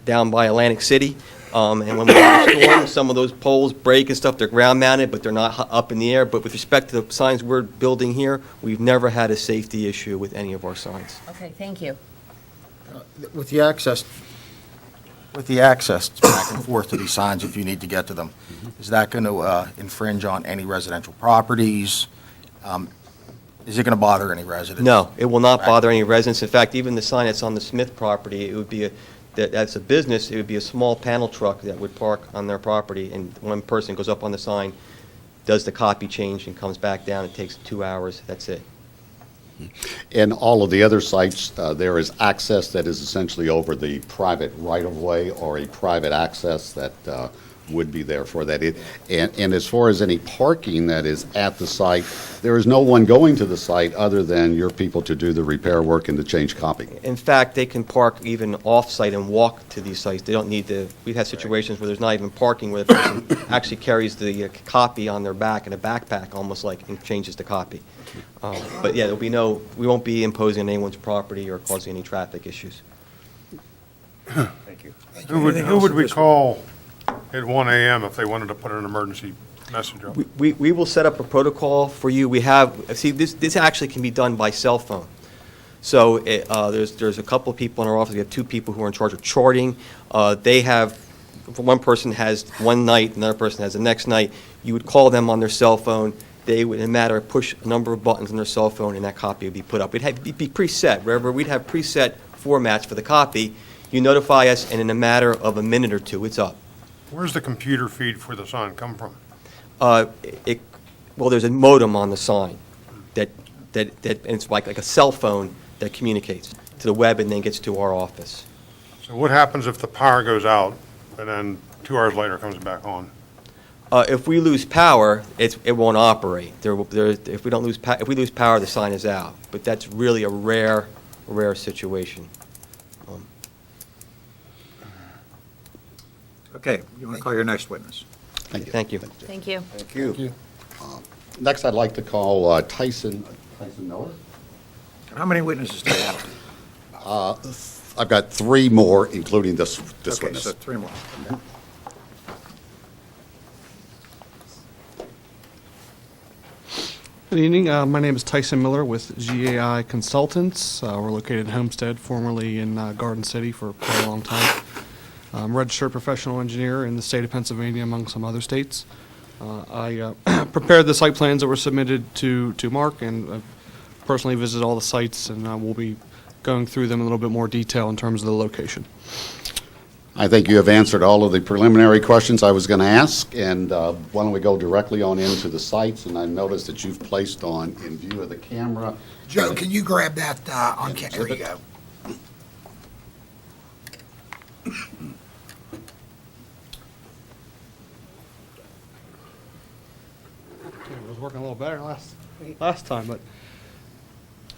down by Atlantic City. And when we have a storm, some of those poles break and stuff. They're ground mounted, but they're not up in the air. But with respect to the signs we're building here, we've never had a safety issue with any of our signs. Okay, thank you. With the access back and forth to these signs, if you need to get to them, is that going to infringe on any residential properties? Is it going to bother any residents? No, it will not bother any residents. In fact, even the sign that's on the Smith property, it would be that's a business, it would be a small panel truck that would park on their property, and one person goes up on the sign, does the copy change, and comes back down. It takes 2 hours. That's it. In all of the other sites, there is access that is essentially over the private right-of-way or a private access that would be there for that. And as far as any parking that is at the site, there is no one going to the site other than your people to do the repair work and to change copy. In fact, they can park even off-site and walk to these sites. They don't need to, we've had situations where there's not even parking, where the person actually carries the copy on their back in a backpack, almost like, and changes the copy. But yeah, we won't be imposing on anyone's property or causing any traffic issues. Thank you. Who would we call at 1 a.m. if they wanted to put an emergency message up? We will set up a protocol for you. We have, see, this actually can be done by cell phone. So there's a couple of people in our office. We have 2 people who are in charge of charting. They have, one person has one night, another person has the next night. You would call them on their cell phone. They would, in a matter of push a number of buttons on their cell phone, and that copy would be put up. It'd be preset. Wherever we'd have preset formats for the copy, you notify us, and in a matter of a minute or 2, it's up. Where's the computer feed for the sign come from? Well, there's a modem on the sign that and it's like a cell phone that communicates to the web and then gets to our office. So what happens if the power goes out and then 2 hours later comes back on? If we lose power, it won't operate. If we lose power, the sign is out. But that's really a rare situation. Okay, you want to call your next witness? Thank you. Thank you. Thank you. Thank you. Next, I'd like to call Tyson Miller. How many witnesses do you have? I've got 3 more, including this Okay, witness. so 3 more. Good evening. My name is Tyson Miller with GAI Consultants. We're located in Homestead, formerly in Garden City for quite a long time. I'm a registered professional engineer in the state of Pennsylvania, among some other states. I prepared the site plans that were submitted to Mark, and I've personally visited all the sites, and we'll be going through them in a little bit more detail in terms of the location. I think you have answered all of the preliminary questions I was going to ask, and why don't we go directly on into the sites, and I noticed that you've placed on, in view of the camera. Joe, can you grab that on camera? There you go. It was working a little better last time, but,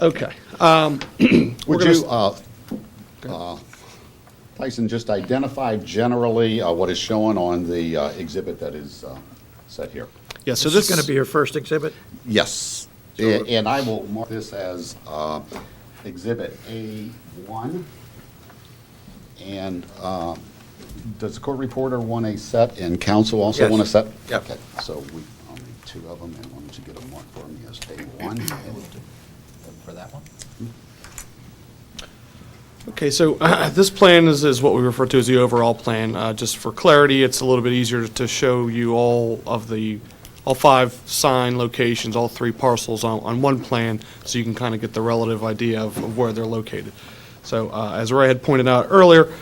okay. Would you, Tyson, just identify generally what is shown on the exhibit that is set here? Yeah, so This is going to be your first exhibit? Yes. And I will mark this as Exhibit A1. And does the court reporter want a set, and counsel also Yes. want a set? Yep. Okay, so I'll need 2 of them, and why don't you get them marked for me as A1? For that one? Okay, so this plan is what we refer to as the overall plan. Just for clarity, it's a little bit easier to show you all 5 sign locations, all 3 parcels on one plan, so you can kind of get the relative idea of where they're located. So as Ray had pointed out earlier,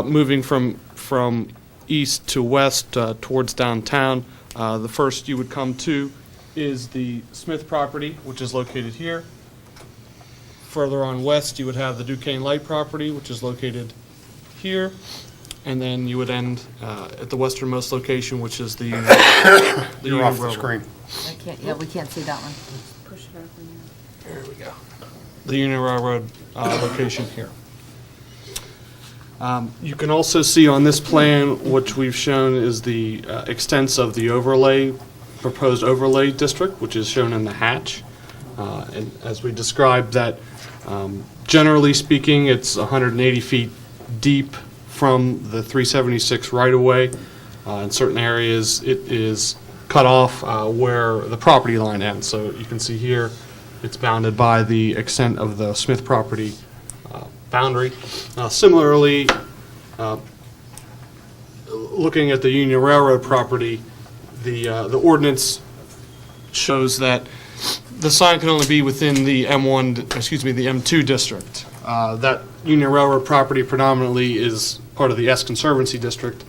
moving from east to west towards downtown, the first you would come to is the Smith property, which is located here. Further on west, you would have the Duquesne Light property, which is located here. And then you would end at the westernmost location, which is the You're Union off the Railroad. screen. We can't see that one. There we go. The Union Railroad location here. You can also see on this plan, which we've shown is the extents of the proposed overlay district, which is shown in the hatch. And as we described that, generally speaking, it's 180 feet deep from the 376 right-of-way. In certain areas, it is cut off where the property line ends. So you can see here, it's bounded by the extent of the Smith property boundary. Similarly, looking at the Union Railroad property, the ordinance shows that the sign can only be within the the M2 district. That Union Railroad property predominantly is part of the S Conservancy District,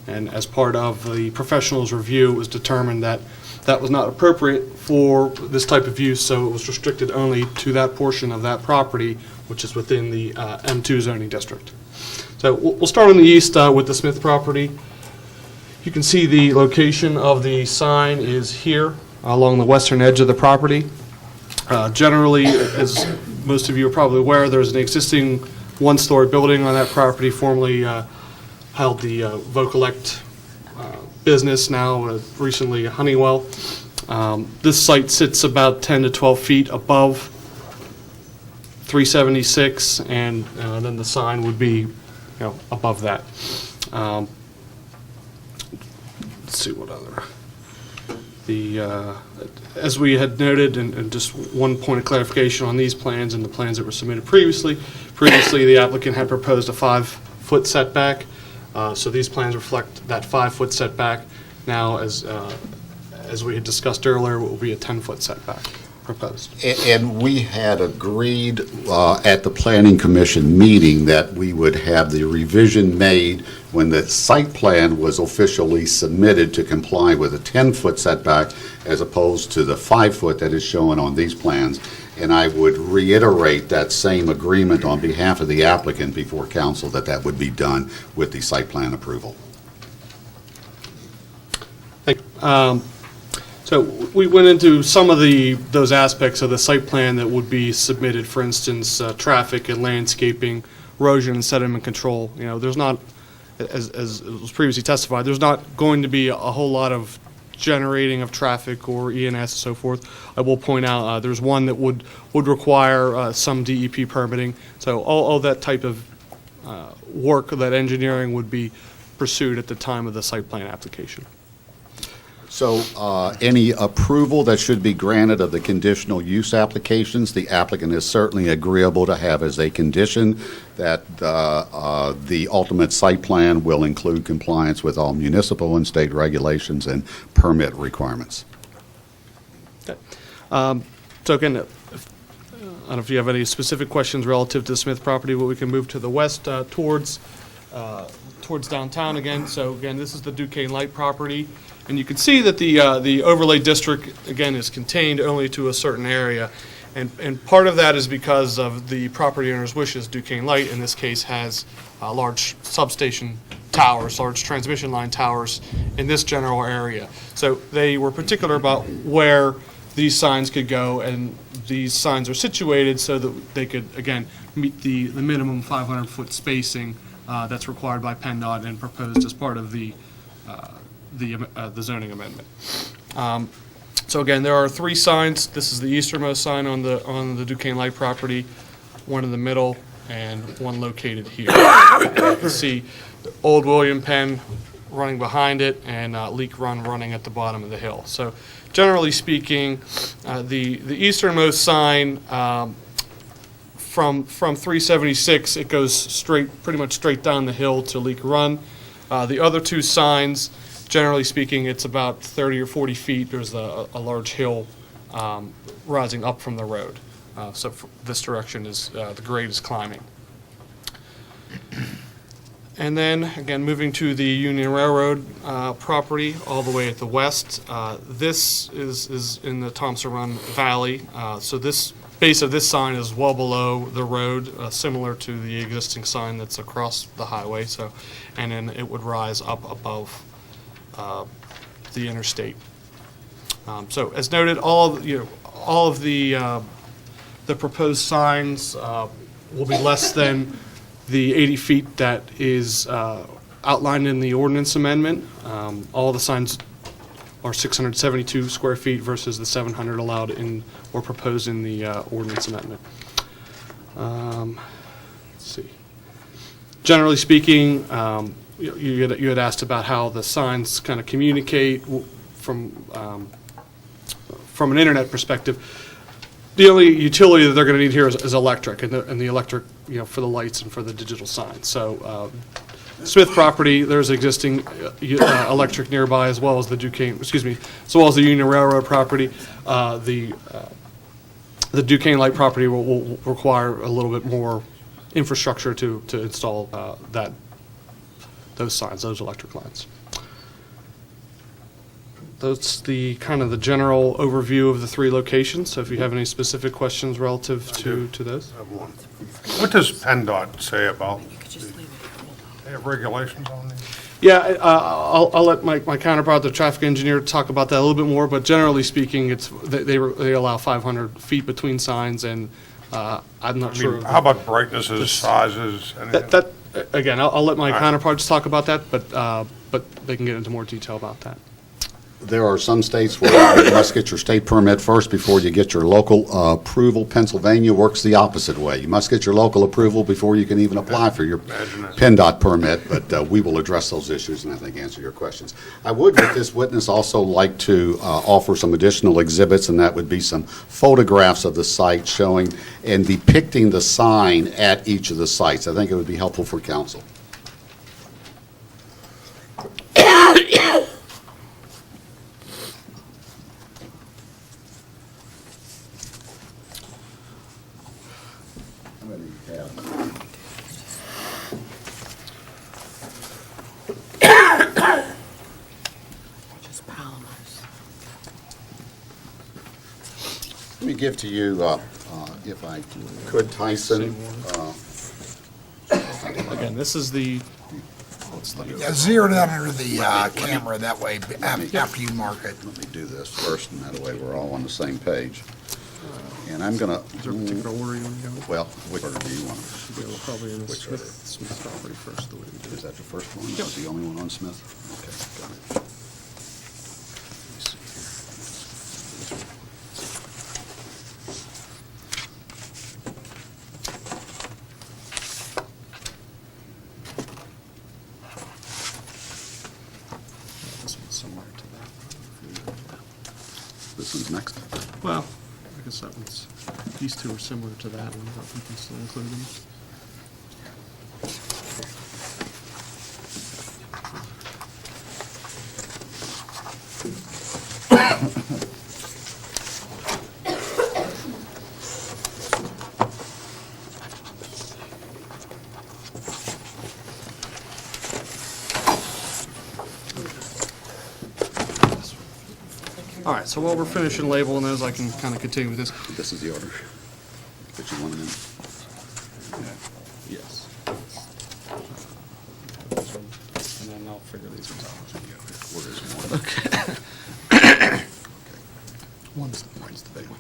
and as part of the professionals' review, it was determined that that was not appropriate for this type of use, so it was restricted only to that portion of that property, which is within the M2 zoning district. So we'll start on the east with the Smith property. You can see the location of the sign is here along the western edge of the property. Generally, as most of you are probably aware, there's an existing one-story building on that property, formerly held the Vocolect business, now recently Honeywell. This site sits about 10 to 12 feet above 376, and then the sign would be, above that. Let's see what other. As we had noted, and just one point of clarification on these plans and the plans that were submitted previously, the applicant had proposed a 5-foot setback. So these plans reflect that 5-foot setback. Now, as we had discussed earlier, it will be a 10-foot setback proposed. And we had agreed at the Planning Commission meeting that we would have the revision made when the site plan was officially submitted to comply with a 10-foot setback as opposed to the 5-foot that is shown on these plans. And I would reiterate that same agreement on behalf of the applicant before council that would be done with the site plan approval. Thank you. So we went into some of those aspects of the site plan that would be submitted, for instance, traffic and landscaping, erosion and sediment control. There's not, as was previously testified, there's not going to be a whole lot of generating of traffic or ENS and so forth. I will point out there's one that would require some DEP permitting. So all that type of work, that engineering would be pursued at the time of the site plan application. So any approval that should be granted of the conditional use applications, the applicant is certainly agreeable to have as a condition that the ultimate site plan will include compliance with all municipal and state regulations and permit requirements. Okay. So again, I don't know if you have any specific questions relative to the Smith property, but we can move to the west towards downtown again. So again, this is the Duquesne Light property. And you can see that the overlay district, again, is contained only to a certain area. And part of that is because of the property owner's wishes. Duquesne Light, in this case, has large substation towers, large transmission line towers in this general area. So they were particular about where these signs could go, and these signs are situated so that they could, again, meet the minimum 500-foot spacing that's required by PennDOT and proposed as part of the zoning amendment. So again, there are 3 signs. This is the easternmost sign on the Duquesne Light property, one in the middle, and one located here. You can see the old William Penn running behind it and Leak Run running at the bottom of the hill. So generally speaking, the easternmost sign from 376, it goes pretty much straight down the hill to Leak Run. The other two signs, generally speaking, it's about 30 or 40 feet. There's a large hill rising up from the road. So this direction is, the grade is climbing. And then, again, moving to the Union Railroad property all the way at the west. This is in the Thompson Run Valley. So this base of this sign is well below the road, similar to the existing sign that's across the highway. So, and then it would rise up above the interstate. So, as noted, all of the proposed signs will be less than the 80 feet that is outlined in the ordinance amendment. All the signs are 672 square feet versus the 700 allowed in or proposed in the ordinance amendment. Let's see. Generally speaking, you had asked about how the signs kind of communicate from an internet perspective. The only utility that they're going to need here is electric, and the electric, for the lights and for the digital signs. So, Smith property, there's existing electric nearby, as well as the as well as the Union Railroad property. The Duquesne Light property will require a little bit more infrastructure to install those signs, those electric lines. That's the kind of the general overview of the three locations. So if you have any specific questions relative to those. I have one. What does PennDOT say about, they have regulations on these? Yeah, I'll let my counterpart, the traffic engineer, talk about that a little bit more. But generally speaking, they allow 500 feet between signs, and I'm not sure. How about brightnesses, sizes, anything? Again, I'll let my counterparts talk about that, but they can get into more detail about that. There are some states where you must get your state permit first before you get your local approval. Pennsylvania works the opposite way. You must get your local approval before you can even apply for your PennDOT permit, but we will address those issues and I think answer your questions. I would, with this witness, also like to offer some additional exhibits, and that would be some photographs of the site showing and depicting the sign at each of the sites. I think it would be helpful for council. Let me give to you, if I could, Tyson. Again, this is the. Yeah, zero it out under the camera, that way, after you mark it. Let me do this first, and that way we're all on the same page. And I'm going to... Is there a particular order you want to go? Well, which order do you want? Yeah, we'll probably in the Smith property first. The way we do Is that the first one? Yep. Is the only one on Smith? Okay, got it. This one's similar to that. This one's next. Well, I guess that one's, these two are similar to that one, but we can still include them. All right, so while we're finishing labeling those, I can kind of continue with this. This is the order that you wanted in. Yes. And then I'll figure these ones out. Okay. One's the big one.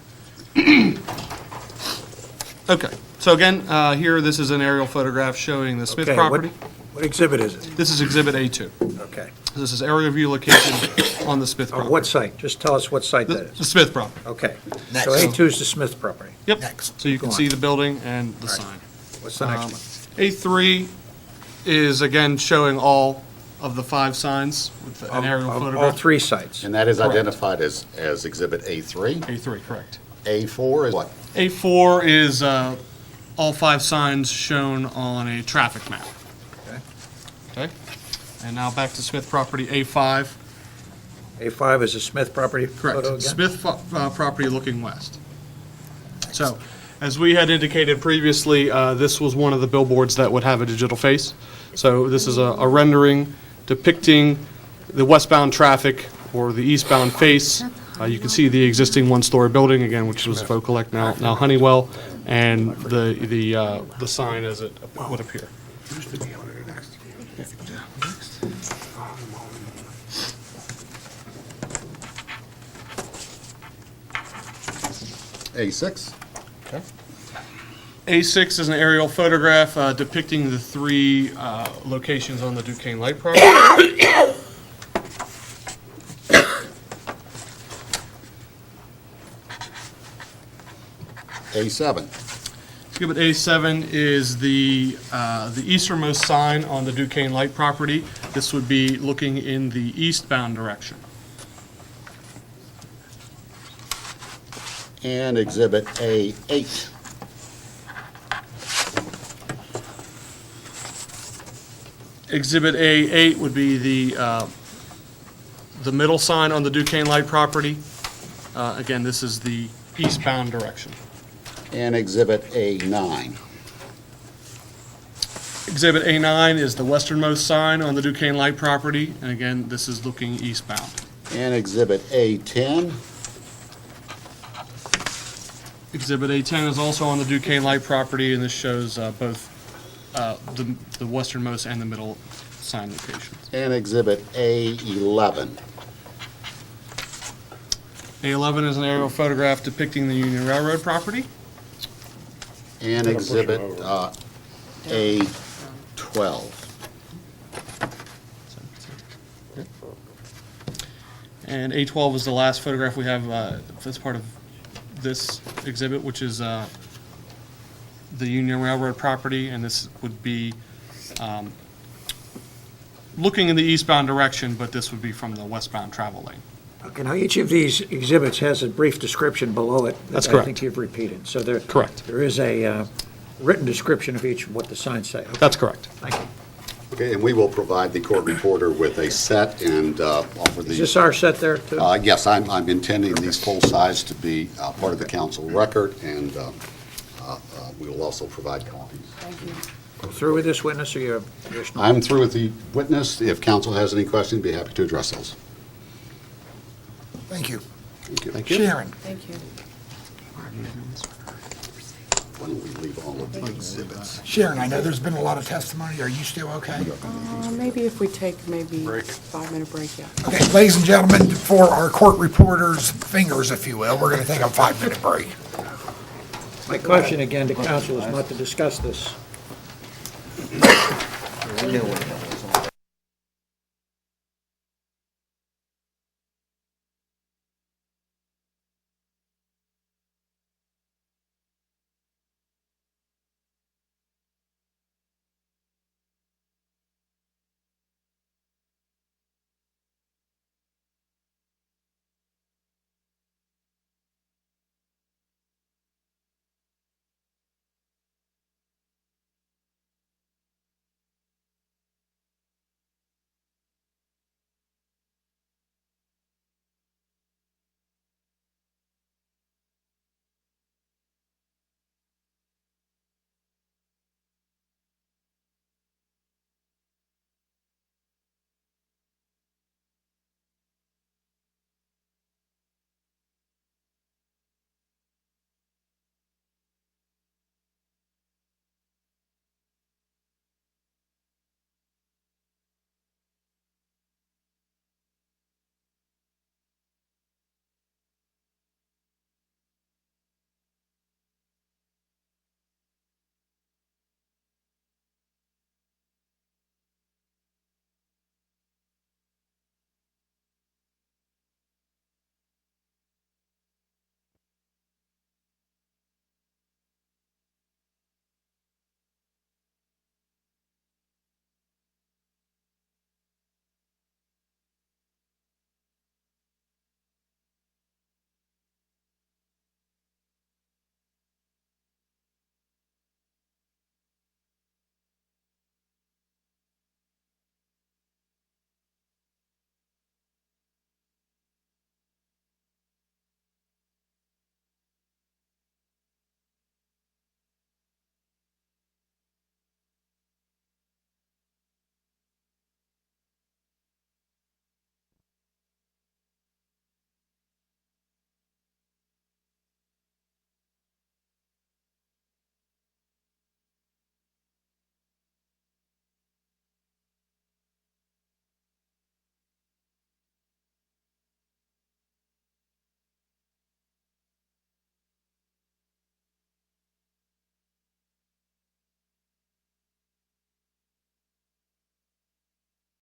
Okay, so again, here, this is an aerial photograph showing the Smith Okay, property. What exhibit is it? This is Exhibit A2. Okay. This is aerial view location on the Smith On property. what site? Just tell us what site that The is. Smith property. Okay. Next. So A2 is the Smith property. Yep. Next. So you can Go on. see the building and the Right. sign. What's the next one? A3 is, again, showing all of the 5 signs with an aerial Of photograph. all 3 sites. And that is Correct. identified as Exhibit A3. A3, correct. A4 is what? A4 is all 5 signs shown on a traffic map. Okay? And now back to Smith property A5. A5 is a Smith property photo again? Correct. Smith property looking west. So, as we had indicated previously, this was one of the billboards that would have a digital face. So this is a rendering depicting the westbound traffic or the eastbound face. You can see the existing one-story building, again, which was Vocalec, now Honeywell, and the sign as it would appear. A6? A6 is an aerial photograph depicting the 3 locations on the Duquesne Light property. A7? Exhibit A7 is the easternmost sign on the Duquesne Light property. This would be looking in the eastbound direction. And Exhibit A8? Exhibit A8 would be the middle sign on the Duquesne Light property. Again, this is the eastbound direction. And Exhibit A9? Exhibit A9 is the westernmost sign on the Duquesne Light property, and again, this is looking eastbound. And Exhibit A10? Exhibit A10 is also on the Duquesne Light property, and this shows both the westernmost and the middle sign locations. And Exhibit A11? A11 is an aerial photograph depicting the Union Railroad property. And Exhibit A12? And A12 is the last photograph we have as part of this exhibit, which is the Union Railroad property, and this would be looking in the eastbound direction, but this would be from the westbound travel lane. Okay, now each of these exhibits has a brief description below it. That's that I correct. think you've repeated. So there. Correct. There is a written description of each, what the signs say. Okay, That's correct. thank you. Okay, and we will provide the court reporter with a set and offer Is these. this our set there, too? Yes, I'm intending these full size to be part of the council record, and we will also provide copies. Through with this witness, or you have additional? I'm through with the witness. If council has any questions, be happy to address those. Thank you. Thank you. Sharon? Thank you. Why don't we leave all of the exhibits? Sharon, I know there's been a lot of testimony. Are you still okay? Maybe if we take maybe Break. 5-minute break, yeah. Okay, ladies and gentlemen, for our court reporters' fingers, if you will, we're going to take a 5-minute break. My caution again to council is not to discuss this.